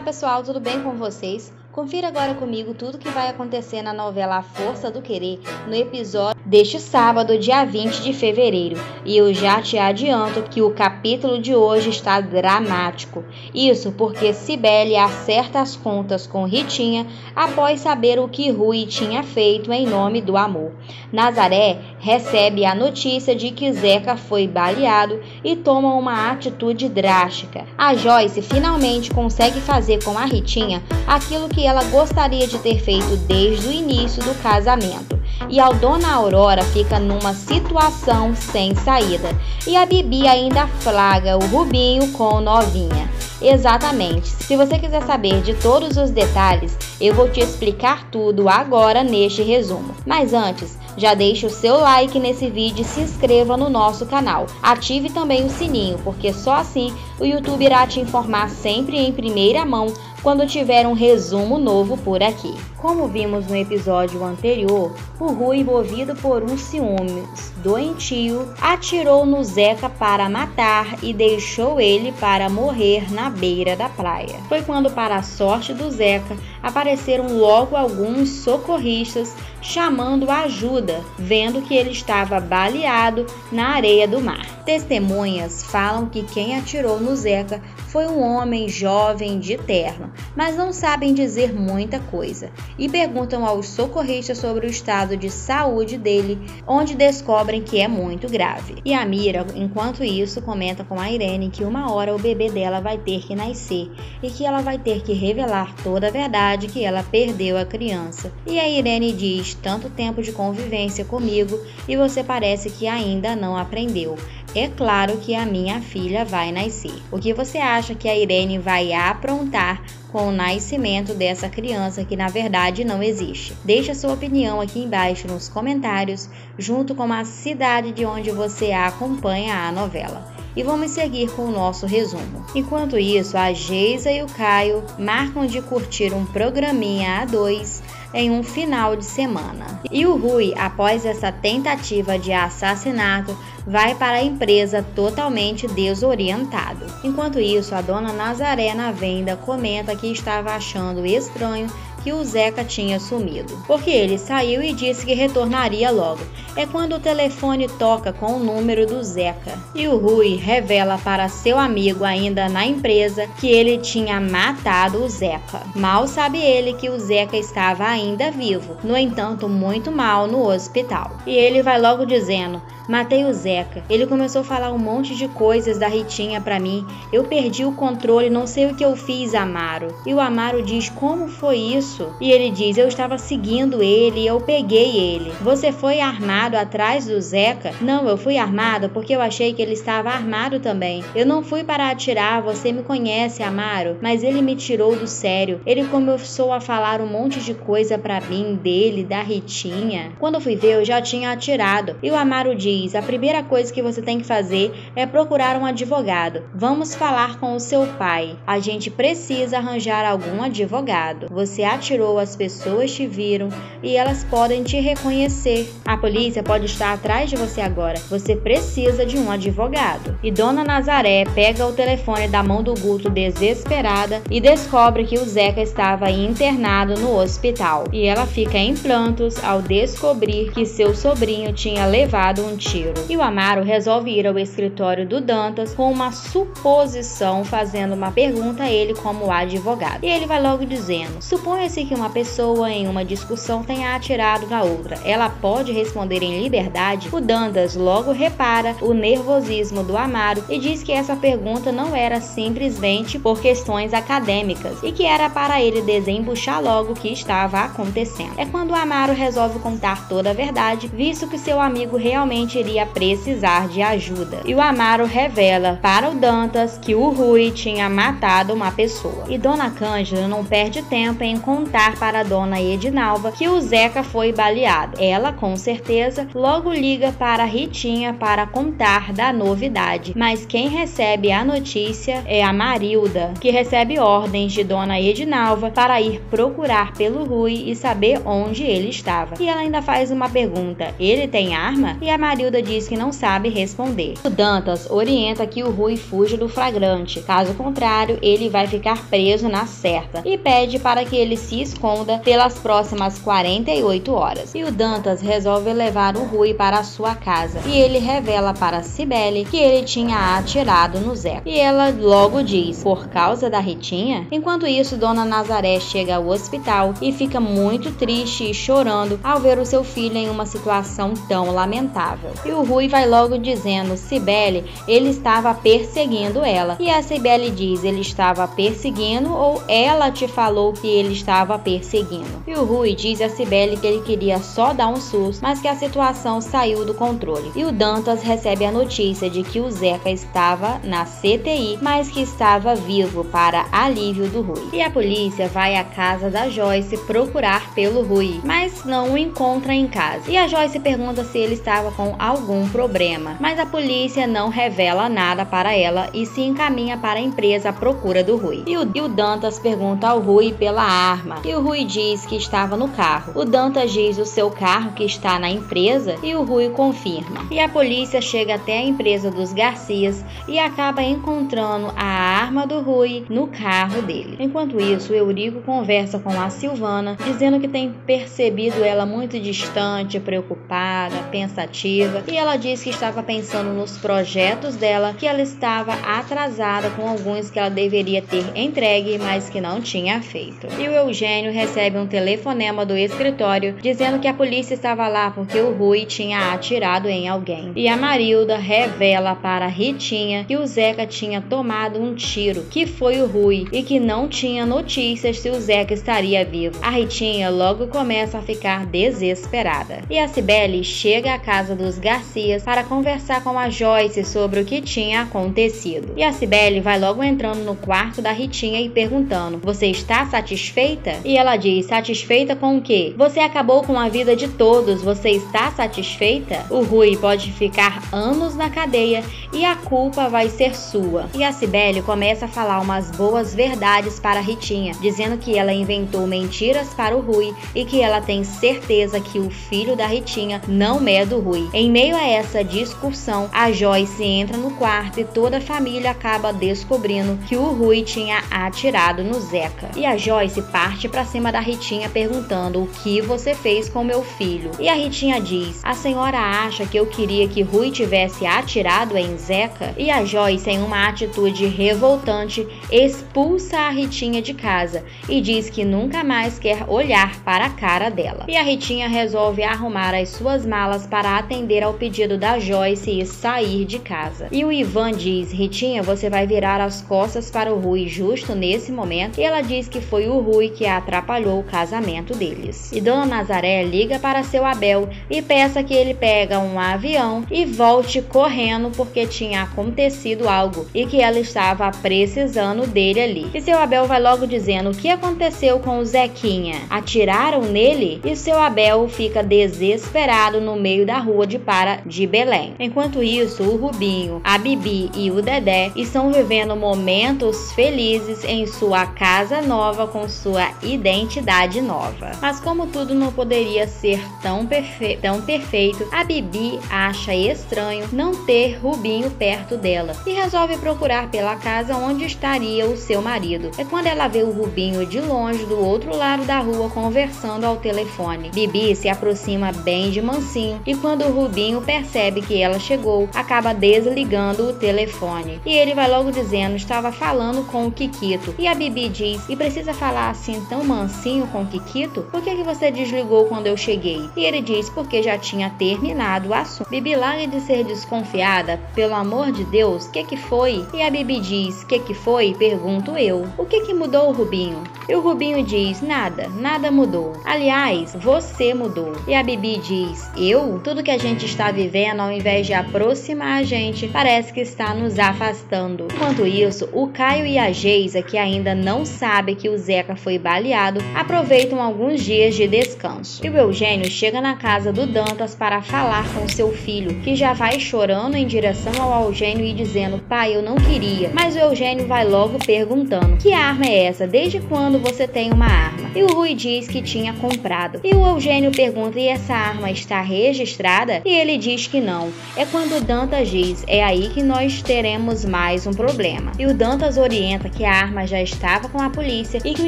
Olá pessoal, tudo bem com vocês? Confira agora comigo tudo que vai acontecer na novela A Força do Querer no episódio deste sábado, dia 20 de fevereiro. E eu já te adianto que o capítulo de hoje está dramático. Isso porque Cibele acerta as contas com Ritinha após saber o que Rui tinha feito em nome do amor. Nazaré recebe a notícia de que Zeca foi baleado e toma uma atitude drástica. A Joyce finalmente consegue fazer com a Ritinha aquilo que ela gostaria de ter feito desde o início do casamento. E a Dona Aurora fica numa situação sem saída. E a Bibi ainda flagra o Rubinho com Novinha. Exatamente. Se você quiser saber de todos os detalhes, eu vou te explicar tudo agora neste resumo. Mas antes, já deixe o seu like nesse vídeo e se inscreva no nosso canal. Ative também o sininho, porque só assim o YouTube irá te informar sempre em primeira mão quando tiver um resumo novo por aqui. Como vimos no episódio anterior, o Rui, envolvido por um ciúmes doentio, atirou no Zeca para matar e deixou ele para morrer na beira da praia. Foi quando, para a sorte do Zeca, apareceram logo alguns socorristas chamando ajuda, vendo que ele estava baleado na areia do mar. Testemunhas falam que quem atirou no Zeca foi um homem jovem de terno, mas não sabem dizer muita coisa e perguntam aos socorristas sobre o estado de saúde dele, onde descobrem que é muito grave. E a Mira, enquanto isso, comenta com a Irene que uma hora o bebê dela vai ter que nascer e que ela vai ter que revelar toda a verdade, que ela perdeu a criança. E a Irene diz: tanto tempo de convivência comigo e você parece que ainda não aprendeu. É claro que a minha filha vai nascer. O que você acha que a Irene vai aprontar com o nascimento dessa criança que na verdade não existe? Deixe a sua opinião aqui embaixo nos comentários, junto com a cidade de onde você acompanha a novela. E vamos seguir com o nosso resumo. Enquanto isso, a Geisa e o Caio marcam de curtir um programinha a dois em um final de semana. E o Rui, após essa tentativa de assassinato, vai para a empresa totalmente desorientado. Enquanto isso, a Dona Nazaré na venda comenta que estava achando estranho que o Zeca tinha sumido, porque ele saiu e disse que retornaria logo. É quando o telefone toca com o número do Zeca e o Rui revela para seu amigo ainda na empresa que ele tinha matado o Zeca. Mal sabe ele que o Zeca estava ainda vivo, no entanto muito mal no hospital. E ele vai logo dizendo: matei o Zeca. Ele começou a falar um monte de coisas da Ritinha pra mim. Eu perdi o controle, não sei o que eu fiz, Amaro. E o Amaro diz: como foi isso? E ele diz: eu estava seguindo ele e eu peguei ele. Você foi armado atrás do Zeca? Não, eu fui armado porque eu achei que ele estava armado também. Eu não fui para atirar, você me conhece, Amaro. Mas ele me tirou do sério. Ele começou a falar um monte de coisa pra mim, dele, da Ritinha. Quando eu fui ver, eu já tinha atirado. E o Amaro diz: a primeira coisa que você tem que fazer é procurar um advogado. Vamos falar com o seu pai. A gente precisa arranjar algum advogado. Você atirou, as pessoas te viram e elas podem te reconhecer. A polícia pode estar atrás de você agora. Você precisa de um advogado. E Dona Nazaré pega o telefone da mão do Guto desesperada e descobre que o Zeca estava internado no hospital. E ela fica em prantos ao descobrir que seu sobrinho tinha levado um tiro. E o Amaro resolve ir ao escritório do Dantas com uma suposição, fazendo uma pergunta a ele como advogado. E ele vai logo dizendo: suponha-se que uma pessoa em uma discussão tenha atirado na outra. Ela pode responder em liberdade? O Dantas logo repara o nervosismo do Amaro e diz que essa pergunta não era simplesmente por questões acadêmicas e que era para ele desembuchar logo o que estava acontecendo. É quando o Amaro resolve contar toda a verdade, visto que seu amigo realmente iria precisar de ajuda. E o Amaro revela para o Dantas que o Rui tinha matado uma pessoa. E Dona Cândida não perde tempo em contar contar para a dona Edinalva que o Zeca foi baleado. Ela, com certeza, logo liga para Ritinha para contar da novidade, mas quem recebe a notícia é a Marilda, que recebe ordens de dona Edinalva para ir procurar pelo Rui e saber onde ele estava. E ela ainda faz uma pergunta: ele tem arma? E a Marilda diz que não sabe responder. O Dantas orienta que o Rui fuja do flagrante, caso contrário ele vai ficar preso na certa, e pede para que ele se esconda pelas próximas 48 horas. E o Dantas resolve levar o Rui para a sua casa, e ele revela para Cibele que ele tinha atirado no Zeca. E ela logo diz: por causa da Ritinha? Enquanto isso, dona Nazaré chega ao hospital e fica muito triste e chorando ao ver o seu filho em uma situação tão lamentável. E o Rui vai logo dizendo: Cibele, ele estava perseguindo ela. E a Cibele diz: ele estava perseguindo ou ela te falou que ele estava perseguindo? E o Rui diz a Cibele que ele queria só dar um susto, mas que a situação saiu do controle. E o Dantas recebe a notícia de que o Zeca estava na CTI, mas que estava vivo, para alívio do Rui. E a polícia vai à casa da Joyce procurar pelo Rui, mas não o encontra em casa. E a Joyce pergunta se ele estava com algum problema, mas a polícia não revela nada para ela e se encaminha para a empresa à procura do Rui. E o Dantas pergunta ao Rui pela arma, e o Rui diz que estava no carro. O Dantas diz o seu carro que está na empresa, e o Rui confirma. E a polícia chega até a empresa dos Garcias e acaba encontrando a arma do Rui no carro dele. Enquanto isso, o Eurico conversa com a Silvana, dizendo que tem percebido ela muito distante, preocupada, pensativa, e ela diz que estava pensando nos projetos dela, que ela estava atrasada com alguns que ela deveria ter entregue, mas que não tinha feito. E o Eugênio recebe um telefonema do escritório dizendo que a polícia estava lá porque o Rui tinha atirado em alguém. E a Marilda revela para Ritinha que o Zeca tinha tomado um tiro, que foi o Rui, e que não tinha notícias se o Zeca estaria vivo. A Ritinha logo começa a ficar desesperada. E a Cibele chega à casa dos Garcias para conversar com a Joyce sobre o que tinha acontecido. E a Cibele vai logo entrando no quarto da Ritinha e perguntando: você está satisfeita? E ela diz: satisfeita com o quê? Você acabou com a vida de todos, você está satisfeita? O Rui pode ficar anos na cadeia e a culpa vai ser sua. E a Cibele começa a falar umas boas verdades para a Ritinha, dizendo que ela inventou mentiras para o Rui e que ela tem certeza que o filho da Ritinha não é do Rui. Em meio a essa discussão, a Joyce entra no quarto e toda a família acaba descobrindo que o Rui tinha atirado no Zeca. E a Joyce parte para cima da Ritinha perguntando: o que você fez com meu filho? E a Ritinha diz: a senhora acha que eu queria que Rui tivesse atirado em Zeca? E a Joyce, em uma atitude revoltante, expulsa a Ritinha de casa e diz que nunca mais quer olhar para a cara dela. E a Ritinha resolve arrumar as suas malas para atender ao pedido da Joyce e sair de casa. E o Ivan diz: Ritinha, você vai virar as costas para o Rui justo nesse momento. E ela diz que foi o Rui que atrapalhou o casamento deles. E dona Nazaré liga para seu Abel e peça que ele pega um avião e volte correndo porque tinha acontecido algo e que ela estava precisando dele ali. E seu Abel vai logo dizendo: o que aconteceu com o Zequinha? Atiraram nele? E seu Abel fica desesperado no meio da rua de Belém. Enquanto isso, o Rubinho, a Bibi e o Dedé estão vivendo momentos felizes em sua casa nova com sua identidade nova. Mas como tudo não poderia ser tão perfeito, a Bibi acha estranho não ter Rubinho perto dela e resolve procurar pela casa onde estaria o seu marido. É quando ela vê o Rubinho de longe do outro lado da rua conversando ao telefone. Bibi se aproxima bem de mansinho e quando o Rubinho percebe que ela chegou, acaba desligando o telefone. E ele vai logo dizendo: estava falando com o Kikito. E a Bibi diz: e precisa falar assim tão mansinho com o Kikito? Por que você desligou quando eu cheguei? E ele diz: porque já tinha terminado o assunto. Bibi larga de ser desconfiada: pelo amor de Deus, o que foi? E a Bibi diz: que foi? Pergunto eu. O que mudou, Rubinho? E o Rubinho diz: nada mudou. Aliás, você mudou. E a Bibi diz: eu? Tudo que a gente está vivendo, ao invés de aproximar a gente, parece que está nos afastando. Enquanto isso, o Caio e a Geisa, que ainda não sabe que o Zeca foi baleado, aproveitam alguns dias de descanso. E o Eugênio chega na casa do Dantas para falar com seu filho, que já vai chorando em direção ao Eugênio e dizendo: pai, eu não queria. Mas o Eugênio vai logo perguntando: que arma é essa? Desde quando você tem uma arma? E o Rui diz que tinha comprado. E o Eugênio pergunta: e essa arma está registrada? E ele diz que não. É quando o Dantas diz: é aí que nós teremos mais um problema. E o Dantas orienta que a arma já estava com a polícia e que o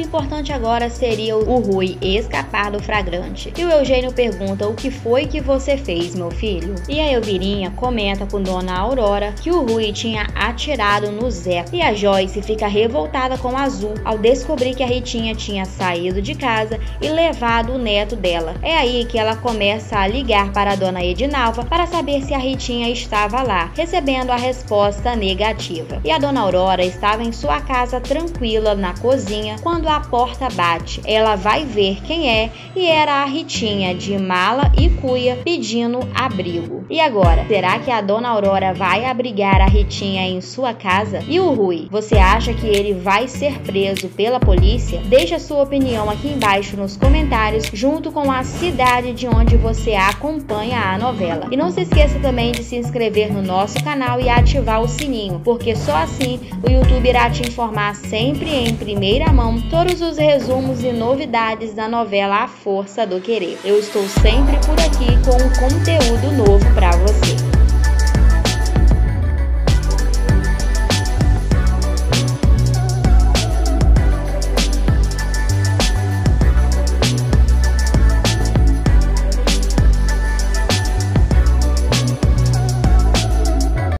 importante agora seria o Rui escapar do flagrante. E o Eugênio pergunta: o que foi que você fez, meu filho? E a Elvirinha comenta com Dona Aurora que o Rui tinha atirado no Zeca. E a Joyce fica revoltada com o Azul ao descobrir que a Ritinha tinha saído de casa e levado o neto dela. É aí que ela começa a ligar para a Dona Edinalva para saber se a Ritinha estava lá, recebendo a resposta negativa. E a Dona Aurora estava em sua casa tranquila na cozinha quando a porta bate. Ela vai ver quem é e era a Ritinha de mala e cuia pedindo abrigo. E agora, será que a Dona Aurora vai abrigar a Ritinha em sua casa? E o Rui, você acha que ele vai ser preso pela polícia? Deixe a sua opinião aqui embaixo nos comentários, junto com a cidade de onde você acompanha a novela. E não se esqueça também de se inscrever no nosso canal e ativar o sininho, porque só assim o YouTube irá te informar sempre em primeira mão todos os resumos e novidades da novela A Força do Querer. Eu estou sempre por aqui com um conteúdo novo para você.